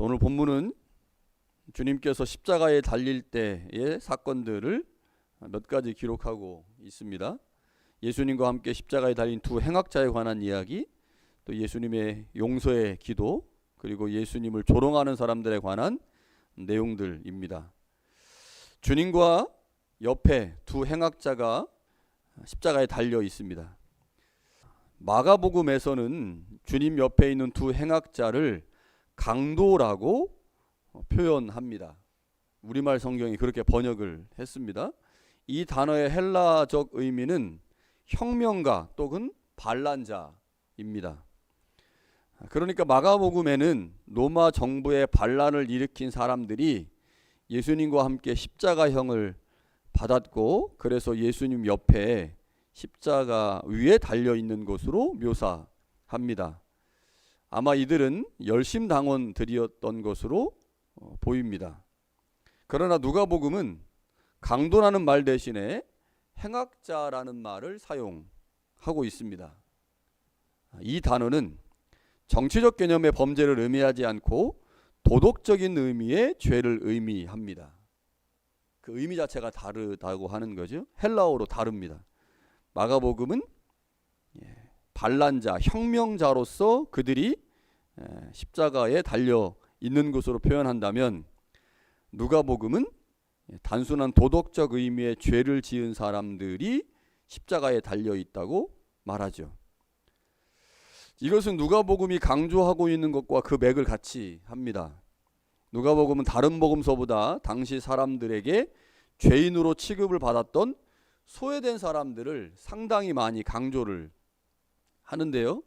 오늘 본문은 주님께서 십자가에 달릴 때의 사건들을 몇 가지 기록하고 있습니다. 예수님과 함께 십자가에 달린 두 행악자에 관한 이야기, 또 예수님의 용서의 기도, 그리고 예수님을 조롱하는 사람들에 관한 내용들입니다. 주님과 옆에 두 행악자가 십자가에 달려 있습니다. 마가복음에서는 주님 옆에 있는 두 행악자를 강도라고 표현합니다. 우리말 성경이 그렇게 번역을 했습니다. 이 단어의 헬라적 의미는 혁명가 또는 반란자입니다. 그러니까 마가복음에는 로마 정부의 반란을 일으킨 사람들이 예수님과 함께 십자가형을 받았고, 그래서 예수님 옆에 십자가 위에 달려 있는 것으로 묘사합니다. 아마 이들은 열심당원들이었던 것으로 보입니다. 그러나 누가복음은 강도라는 말 대신에 행악자라는 말을 사용하고 있습니다. 이 단어는 정치적 개념의 범죄를 의미하지 않고 도덕적인 의미의 죄를 의미합니다. 그 의미 자체가 다르다고 하는 거죠. 헬라어로 다릅니다. 마가복음은 반란자, 혁명자로서 그들이 십자가에 달려 있는 것으로 표현한다면, 누가복음은 단순한 도덕적 의미의 죄를 지은 사람들이 십자가에 달려 있다고 말하죠. 이것은 누가복음이 강조하고 있는 것과 그 맥을 같이 합니다. 누가복음은 다른 복음서보다 당시 사람들에게 죄인으로 취급을 받았던 소외된 사람들을 상당히 많이 강조를 하는데요.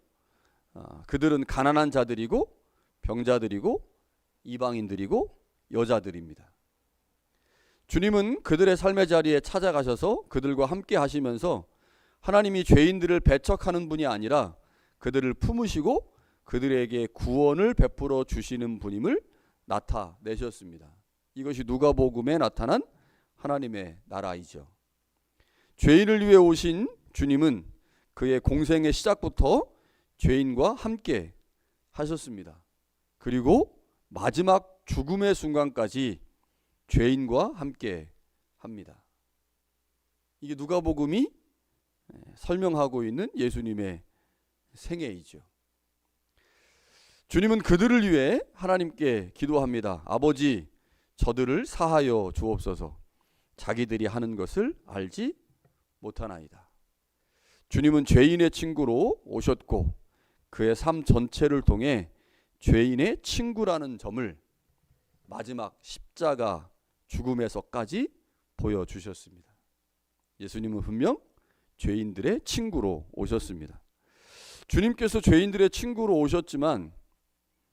그들은 가난한 자들이고 병자들이고 이방인들이고 여자들입니다. 주님은 그들의 삶의 자리에 찾아가셔서 그들과 함께 하시면서 하나님이 죄인들을 배척하는 분이 아니라 그들을 품으시고 그들에게 구원을 베풀어 주시는 분임을 나타내셨습니다. 이것이 누가복음에 나타난 하나님의 나라이죠. 죄인을 위해 오신 주님은 그의 공생의 시작부터 죄인과 함께 하셨습니다. 그리고 마지막 죽음의 순간까지 죄인과 함께 합니다. 이게 누가복음이 설명하고 있는 예수님의 생애이죠. 주님은 그들을 위해 하나님께 기도합니다. 아버지, 저들을 사하여 주옵소서. 자기들이 하는 것을 알지 못하나이다. 주님은 죄인의 친구로 오셨고 그의 삶 전체를 통해 죄인의 친구라는 점을 마지막 십자가 죽음에서까지 보여주셨습니다. 예수님은 분명 죄인들의 친구로 오셨습니다. 주님께서 죄인들의 친구로 오셨지만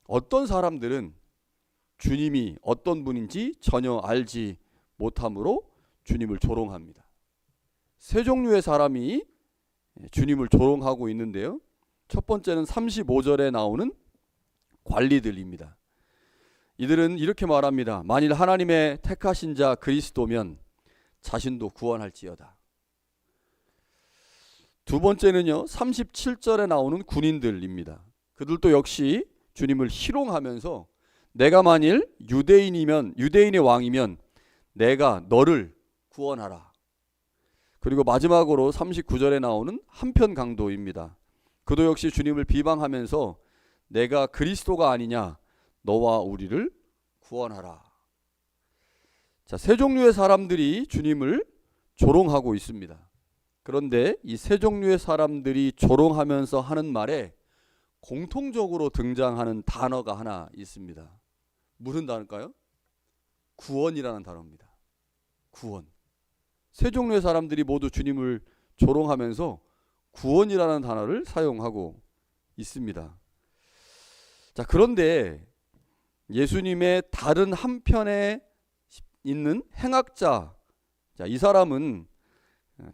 어떤 사람들은 주님이 어떤 분인지 전혀 알지 못함으로 주님을 조롱합니다. 세 종류의 사람이 주님을 조롱하고 있는데요. 첫 번째는 35절에 나오는 관리들입니다. 이들은 이렇게 말합니다. 만일 하나님의 택하신 자 그리스도면 자신도 구원할지어다. 두 번째는요, 37절에 나오는 군인들입니다. 그들도 역시 주님을 희롱하면서 내가 만일 유대인의 왕이면 내가 너를 구원하라. 그리고 마지막으로 39절에 나오는 한편 강도입니다. 그도 역시 주님을 비방하면서 내가 그리스도가 아니냐, 너와 우리를 구원하라. 자, 세 종류의 사람들이 주님을 조롱하고 있습니다. 그런데 이 세 종류의 사람들이 조롱하면서 하는 말에 공통적으로 등장하는 단어가 하나 있습니다. 무슨 단어일까요? 구원이라는 단어입니다. 구원. 세 종류의 사람들이 모두 주님을 조롱하면서 구원이라는 단어를 사용하고 있습니다. 자, 그런데 예수님의 다른 한편에 있는 행악자, 자, 이 사람은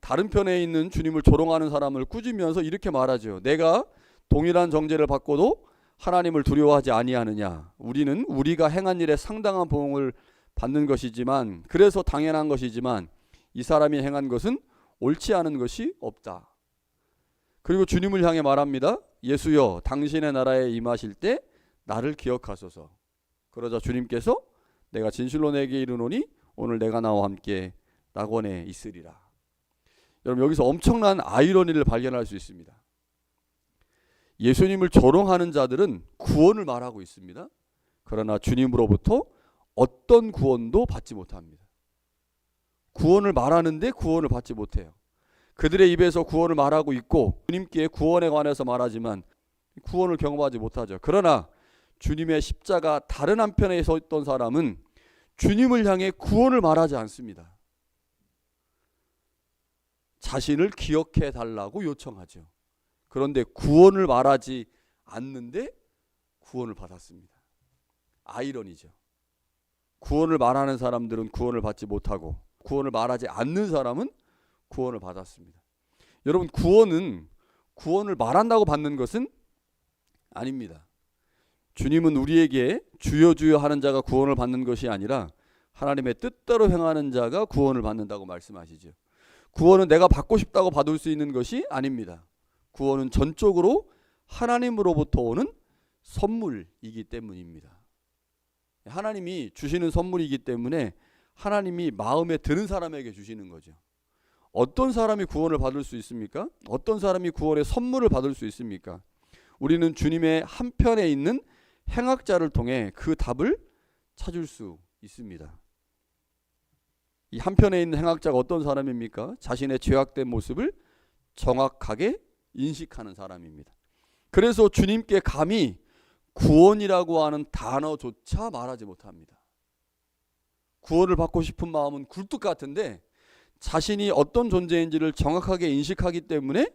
다른 편에 있는 주님을 조롱하는 사람을 꾸짖으면서 이렇게 말하죠. 내가 동일한 정죄를 받고도 하나님을 두려워하지 아니하느냐. 우리는 우리가 행한 일에 상당한 보응을 받는 것이지만, 그래서 당연한 것이지만 이 사람이 행한 것은 옳지 않은 것이 없다. 그리고 주님을 향해 말합니다. 예수여, 당신의 나라에 임하실 때 나를 기억하소서. 그러자 주님께서 내가 진실로 내게 이르노니 오늘 내가 나와 함께 낙원에 있으리라. 여러분, 여기서 엄청난 아이러니를 발견할 수 있습니다. 예수님을 조롱하는 자들은 구원을 말하고 있습니다. 그러나 주님으로부터 어떤 구원도 받지 못합니다. 구원을 말하는데 구원을 받지 못해요. 그들의 입에서 구원을 말하고 있고 주님께 구원에 관해서 말하지만 구원을 경험하지 못하죠. 그러나 주님의 십자가 다른 한편에 서 있던 사람은 주님을 향해 구원을 말하지 않습니다. 자신을 기억해 달라고 요청하죠. 그런데 구원을 말하지 않는데 구원을 받았습니다. 아이러니죠. 구원을 말하는 사람들은 구원을 받지 못하고 구원을 말하지 않는 사람은 구원을 받았습니다. 여러분, 구원을 말한다고 받는 것은 아닙니다. 주님은 우리에게 주여 주여 하는 자가 구원을 받는 것이 아니라 하나님의 뜻대로 행하는 자가 구원을 받는다고 말씀하시죠. 구원은 내가 받고 싶다고 받을 수 있는 것이 아닙니다. 구원은 전적으로 하나님으로부터 오는 선물이기 때문입니다. 하나님이 주시는 선물이기 때문에 하나님이 마음에 드는 사람에게 주시는 거죠. 어떤 사람이 구원을 받을 수 있습니까? 어떤 사람이 구원의 선물을 받을 수 있습니까? 우리는 주님의 한편에 있는 행악자를 통해 그 답을 찾을 수 있습니다. 이 한편에 있는 행악자가 어떤 사람입니까? 자신의 죄악된 모습을 정확하게 인식하는 사람입니다. 그래서 주님께 감히 구원이라고 하는 단어조차 말하지 못합니다. 구원을 받고 싶은 마음은 굴뚝 같은데 자신이 어떤 존재인지를 정확하게 인식하기 때문에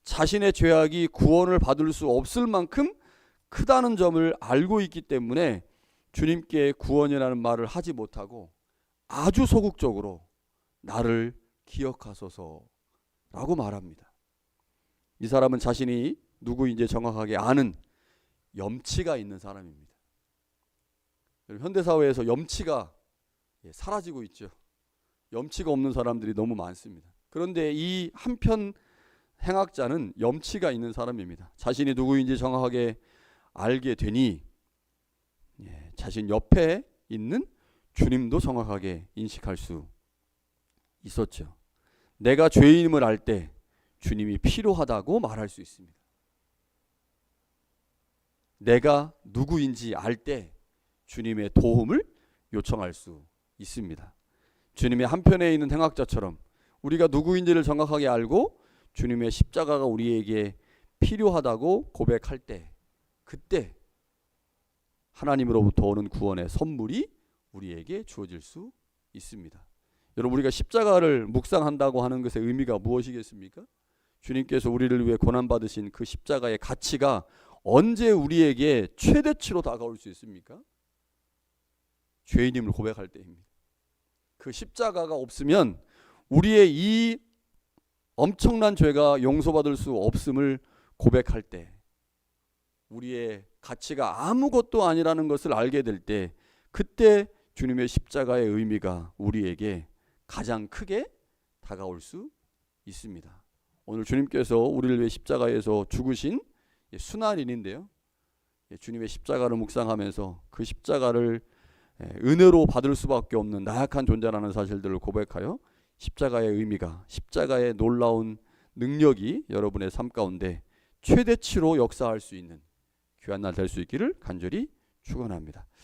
자신의 죄악이 구원을 받을 수 없을 만큼 크다는 점을 알고 있기 때문에 주님께 구원이라는 말을 하지 못하고 아주 소극적으로 나를 기억하소서라고 말합니다. 이 사람은 자신이 누구인지 정확하게 아는 염치가 있는 사람입니다. 현대사회에서 염치가 사라지고 있죠. 염치가 없는 사람들이 너무 많습니다. 그런데 이 한편 행악자는 염치가 있는 사람입니다. 자신이 누구인지 정확하게 알게 되니 자신 옆에 있는 주님도 정확하게 인식할 수 있었죠. 내가 죄인임을 알 때 주님이 필요하다고 말할 수 있습니다. 내가 누구인지 알 때 주님의 도움을 요청할 수 있습니다. 주님의 한편에 있는 행악자처럼 우리가 누구인지를 정확하게 알고 주님의 십자가가 우리에게 필요하다고 고백할 때 그때 하나님으로부터 오는 구원의 선물이 우리에게 주어질 수 있습니다. 여러분, 우리가 십자가를 묵상한다고 하는 것의 의미가 무엇이겠습니까? 주님께서 우리를 위해 고난받으신 그 십자가의 가치가 언제 우리에게 최대치로 다가올 수 있습니까? 죄인임을 고백할 때입니다. 그 십자가가 없으면 우리의 이 엄청난 죄가 용서받을 수 없음을 고백할 때, 우리의 가치가 아무것도 아니라는 것을 알게 될 때, 그때 주님의 십자가의 의미가 우리에게 가장 크게 다가올 수 있습니다. 오늘 주님께서 우리를 위해 십자가에서 죽으신 순환인인데요, 주님의 십자가를 묵상하면서 그 십자가를 은혜로 받을 수밖에 없는 나약한 존재라는 사실들을 고백하여 십자가의 의미가, 십자가의 놀라운 능력이 여러분의 삶 가운데 최대치로 역사할 수 있는 귀한 날 될 수 있기를 간절히 축원합니다.